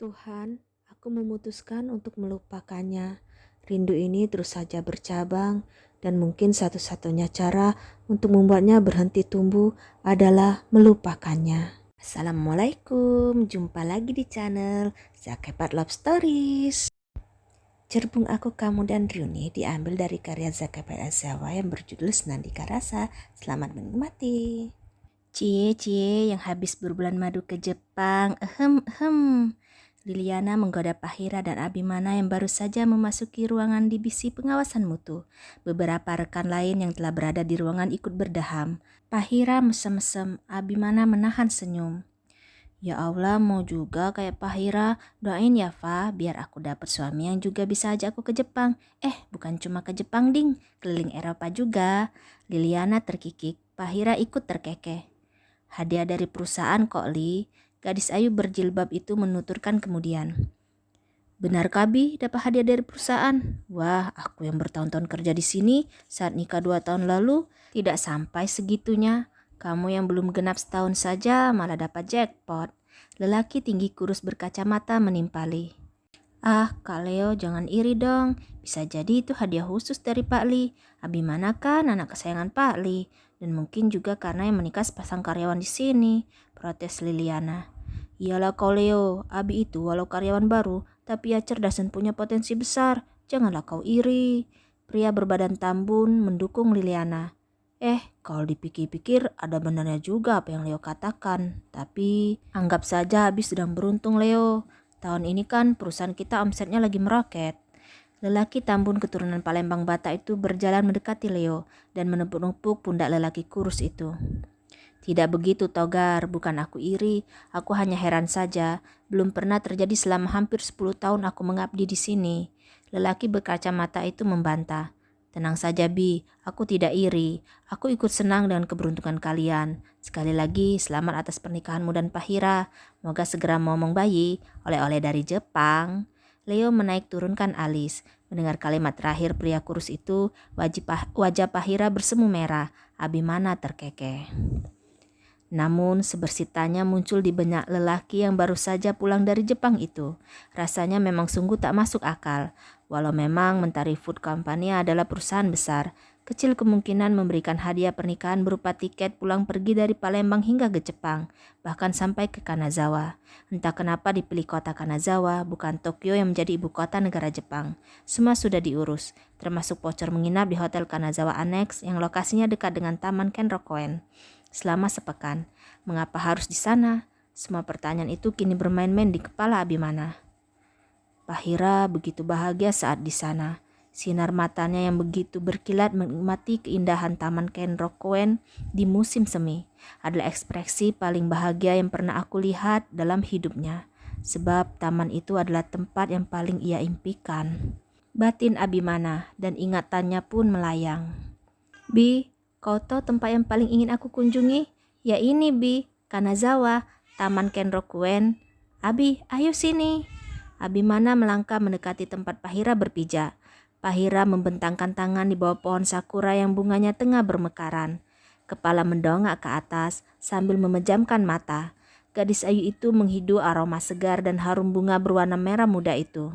Tuhan, aku memutuskan untuk melupakannya. Rindu ini terus saja bercabang, dan mungkin satu-satunya cara untuk membuatnya berhenti tumbuh adalah melupakannya. Assalamualaikum, jumpa lagi di channel Zakepat Love Stories. Cerbung Aku, Kamu, dan Ryuni diambil dari karya Zakepat Azawa yang berjudul Senandika Rasa. Selamat menikmati. Cie yang habis berbulan madu ke Jepang. Liliana menggoda Pahira dan Abimana yang baru saja memasuki ruangan divisi pengawasan mutu. Beberapa rekan lain yang telah berada di ruangan ikut berdaham. Pahira mesem-mesem, Abimana menahan senyum. Ya Allah, mau juga kayak Pahira. Doain ya, Fa, biar aku dapat suami yang juga bisa ajak aku ke Jepang. Bukan cuma ke Jepang, ding, keliling Eropa juga. Liliana terkikik, Pahira ikut terkekeh. Hadiah dari perusahaan kok, Li. Gadis ayu berjilbab itu menuturkan kemudian. Benar Kabi dapat hadiah dari perusahaan? Wah, aku yang bertahun-tahun kerja di sini saat nikah 2 tahun lalu tidak sampai segitunya. Kamu yang belum genap setahun saja malah dapat jackpot. Lelaki tinggi kurus berkacamata menimpali. Ah, Kak Leo, jangan iri dong. Bisa jadi itu hadiah khusus dari Pak Li. Abimana kan anak kesayangan Pak Li. Dan mungkin juga karena yang menikah sepasang karyawan di sini, protes Liliana. Iyalah kau Leo, Abi itu walau karyawan baru, tapi ia cerdas dan punya potensi besar. Janganlah kau iri. Pria berbadan tambun mendukung Liliana. Kalau dipikir-pikir ada benarnya juga apa yang Leo katakan. Tapi anggap saja Abi sedang beruntung Leo. Tahun ini kan perusahaan kita omsetnya lagi meroket. Lelaki tambun keturunan Palembang Batak itu berjalan mendekati Leo dan menepuk-nepuk pundak lelaki kurus itu. Tidak begitu Togar, bukan aku iri, aku hanya heran saja. Belum pernah terjadi selama hampir 10 tahun aku mengabdi di sini. Lelaki berkacamata itu membantah. Tenang saja Bi, aku tidak iri. Aku ikut senang dengan keberuntungan kalian. Sekali lagi, selamat atas pernikahanmu dan Pahira. Moga segera momong bayi, oleh-oleh dari Jepang. Leo menaik turunkan alis. Mendengar kalimat terakhir pria kurus itu, wajah Pahira bersemu merah. Abimana terkekeh. Namun sebersih tanya muncul di benak lelaki yang baru saja pulang dari Jepang itu. Rasanya memang sungguh tak masuk akal. Walau memang Mentari Food Company adalah perusahaan besar, kecil kemungkinan memberikan hadiah pernikahan berupa tiket pulang pergi dari Palembang hingga ke Jepang, bahkan sampai ke Kanazawa. Entah kenapa dipilih kota Kanazawa, bukan Tokyo yang menjadi ibu kota negara Jepang. Semua sudah diurus, termasuk voucher menginap di Hotel Kanazawa Annex yang lokasinya dekat dengan Taman Kenrokoen. Selama sepekan, mengapa harus di sana? Semua pertanyaan itu kini bermain-main di kepala Abimana. Pahira begitu bahagia saat di sana. Sinar matanya yang begitu berkilat menikmati keindahan Taman Kenrokoen di musim semi adalah ekspresi paling bahagia yang pernah aku lihat dalam hidupnya. Sebab taman itu adalah tempat yang paling ia impikan. Batin Abimana dan ingatannya pun melayang. Bi, kau tahu tempat yang paling ingin aku kunjungi? Ya ini Bi, Kanazawa, Taman Kenrokoen. Abi, ayo sini. Abimana melangkah mendekati tempat Pahira berpijak. Pahira membentangkan tangan di bawah pohon sakura yang bunganya tengah bermekaran. Kepala mendongak ke atas sambil memejamkan mata. Gadis ayu itu menghidu aroma segar dan harum bunga berwarna merah muda itu.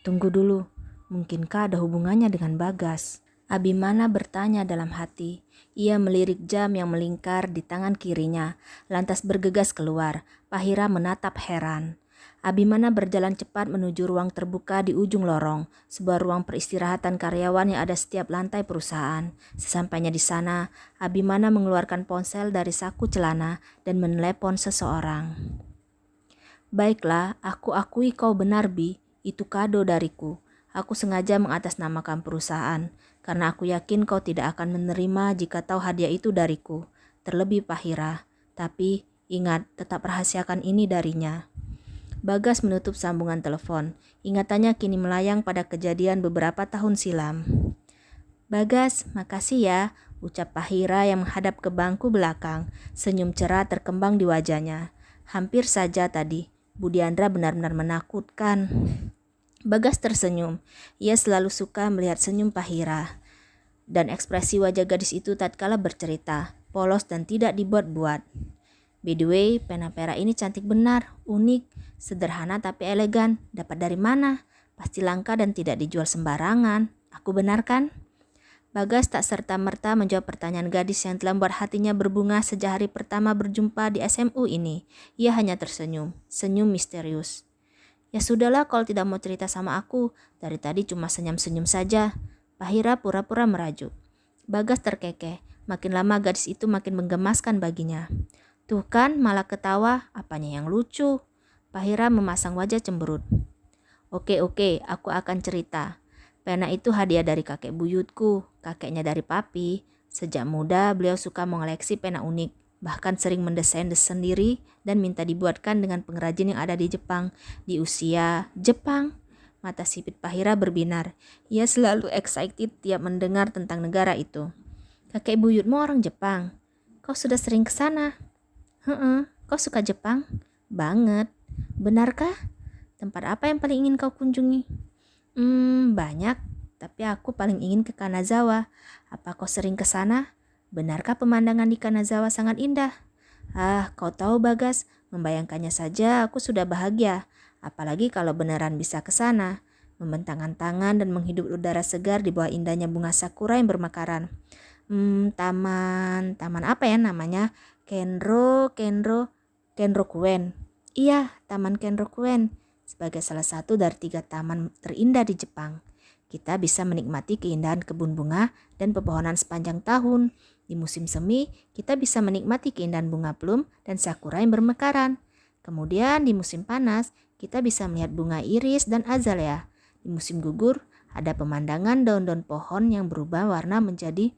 Tunggu dulu, mungkinkah ada hubungannya dengan Bagas? Abimana bertanya dalam hati. Ia melirik jam yang melingkar di tangan kirinya, lantas bergegas keluar. Pahira menatap heran. Abimana berjalan cepat menuju ruang terbuka di ujung lorong, sebuah ruang peristirahatan karyawan yang ada setiap lantai perusahaan. Sesampainya di sana, Abimana mengeluarkan ponsel dari saku celana dan menelepon seseorang. Baiklah, aku akui kau benar Bi, itu kado dariku. Aku sengaja mengatasnamakan perusahaan, karena aku yakin kau tidak akan menerima jika tahu hadiah itu dariku. Terlebih Pahira, tapi ingat tetap rahasiakan ini darinya. Bagas menutup sambungan telepon. Ingatannya kini melayang pada kejadian beberapa tahun silam. Bagas, makasih ya, ucap Pahira yang menghadap ke bangku belakang. Senyum cerah terkembang di wajahnya. Hampir saja tadi, Bu Diandra benar-benar menakutkan. Bagas tersenyum. Ia selalu suka melihat senyum Pahira. Dan ekspresi wajah gadis itu tatkala bercerita, polos dan tidak dibuat-buat. By the way, pena Perak ini cantik benar, unik, sederhana tapi elegan. Dapat dari mana? Pasti langka dan tidak dijual sembarangan. Aku benar kan? Bagas tak serta-merta menjawab pertanyaan gadis yang telah membuat hatinya berbunga sejak hari pertama berjumpa di SMU ini. Ia hanya tersenyum, senyum misterius. Ya sudahlah kalau tidak mau cerita sama aku, dari tadi cuma senyum-senyum saja. Pahira pura-pura merajuk. Bagas terkekeh, makin lama gadis itu makin menggemaskan baginya. Tuh kan malah ketawa, apanya yang lucu? Pahira memasang wajah cemberut. Oke, aku akan cerita. Pena itu hadiah dari kakek buyutku, kakeknya dari papi. Sejak muda beliau suka mengoleksi pena unik, bahkan sering mendesain sendiri dan minta dibuatkan dengan pengrajin yang ada di Jepang. Di usia Jepang, mata sipit Pahira berbinar. Ia selalu excited tiap mendengar tentang negara itu. Kakek buyutmu orang Jepang. Kau sudah sering ke sana? Kau suka Jepang? Banget. Benarkah? Tempat apa yang paling ingin kau kunjungi? Banyak, tapi aku paling ingin ke Kanazawa. Apa kau sering ke sana? Benarkah pemandangan di Kanazawa sangat indah? Kau tahu Bagas, membayangkannya saja aku sudah bahagia. Apalagi kalau beneran bisa ke sana. Membentangkan tangan dan menghirup udara segar di bawah indahnya bunga sakura yang bermekaran. Taman apa ya namanya? Kenrokuen. Iya, Taman Kenrokuen. Sebagai salah satu dari 3 taman terindah di Jepang, kita bisa menikmati keindahan kebun bunga dan pepohonan sepanjang tahun. Di musim semi, kita bisa menikmati keindahan bunga plum dan sakura yang bermekaran. Kemudian di musim panas, kita bisa melihat bunga iris dan azalea. Di musim gugur, ada pemandangan daun-daun pohon yang berubah warna menjadi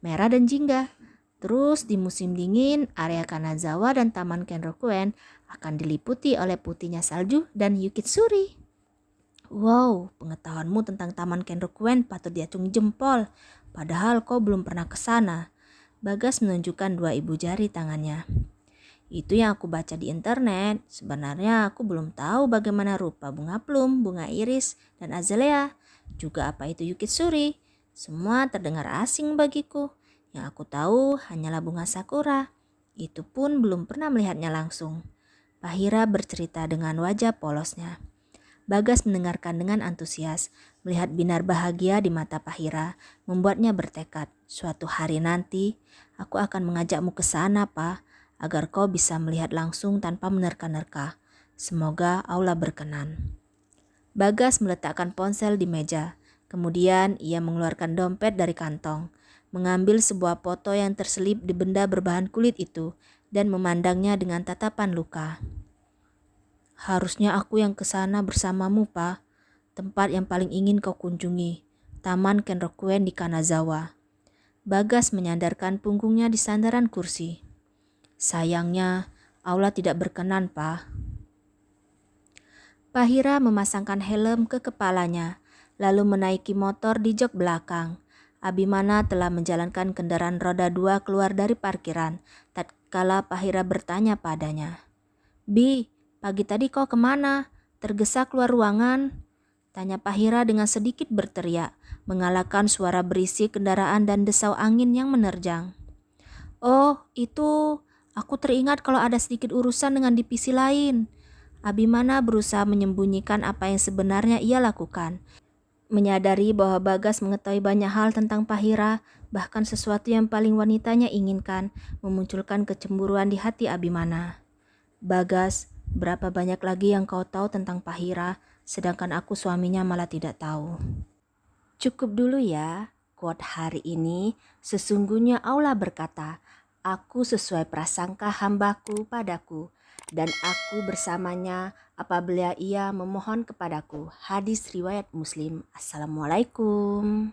merah dan jingga. Terus di musim dingin, area Kanazawa dan Taman Kenrokuen akan diliputi oleh putihnya salju dan yukitsuri. Wow, pengetahuanmu tentang Taman Kenrokuen patut diacungi jempol. Padahal kau belum pernah ke sana. Bagas menunjukkan 2 ibu jari tangannya. Itu yang aku baca di internet. Sebenarnya aku belum tahu bagaimana rupa bunga plum, bunga iris, dan azalea. Juga apa itu yukitsuri. Semua terdengar asing bagiku. Yang aku tahu hanyalah bunga sakura. Itu pun belum pernah melihatnya langsung. Pahira bercerita dengan wajah polosnya. Bagas mendengarkan dengan antusias. Melihat binar bahagia di mata Pahira membuatnya bertekad. Suatu hari nanti aku akan mengajakmu ke sana, Pa, agar kau bisa melihat langsung tanpa menerka-nerka. Semoga Allah berkenan. Bagas meletakkan ponsel di meja. Kemudian ia mengeluarkan dompet dari kantong, mengambil sebuah foto yang terselip di benda berbahan kulit itu dan memandangnya dengan tatapan luka. Harusnya aku yang ke sana bersamamu, Pa. Tempat yang paling ingin kau kunjungi, Taman Kenrokuen di Kanazawa. Bagas menyandarkan punggungnya di sandaran kursi. Sayangnya, Allah tidak berkenan, Pa. Pahira memasangkan helm ke kepalanya, lalu menaiki motor di jok belakang. Abimana telah menjalankan kendaraan roda 2 keluar dari parkiran, tatkala Pahira bertanya padanya. Bi, pagi tadi kau kemana? Tergesa keluar ruangan? Tanya Pahira dengan sedikit berteriak, mengalahkan suara berisik kendaraan dan desau angin yang menerjang. Oh, itu, aku teringat kalau ada sedikit urusan dengan divisi lain. Abimana berusaha menyembunyikan apa yang sebenarnya ia lakukan. Menyadari bahwa Bagas mengetahui banyak hal tentang Pahira, bahkan sesuatu yang paling wanitanya inginkan, memunculkan kecemburuan di hati Abimana. Bagas, berapa banyak lagi yang kau tahu tentang Pahira, sedangkan aku suaminya malah tidak tahu. Cukup dulu ya, quote hari ini. Sesungguhnya Allah berkata, aku sesuai prasangka hambaku padaku, dan aku bersamanya apabila ia memohon kepadaku. Hadis riwayat Muslim. Assalamualaikum.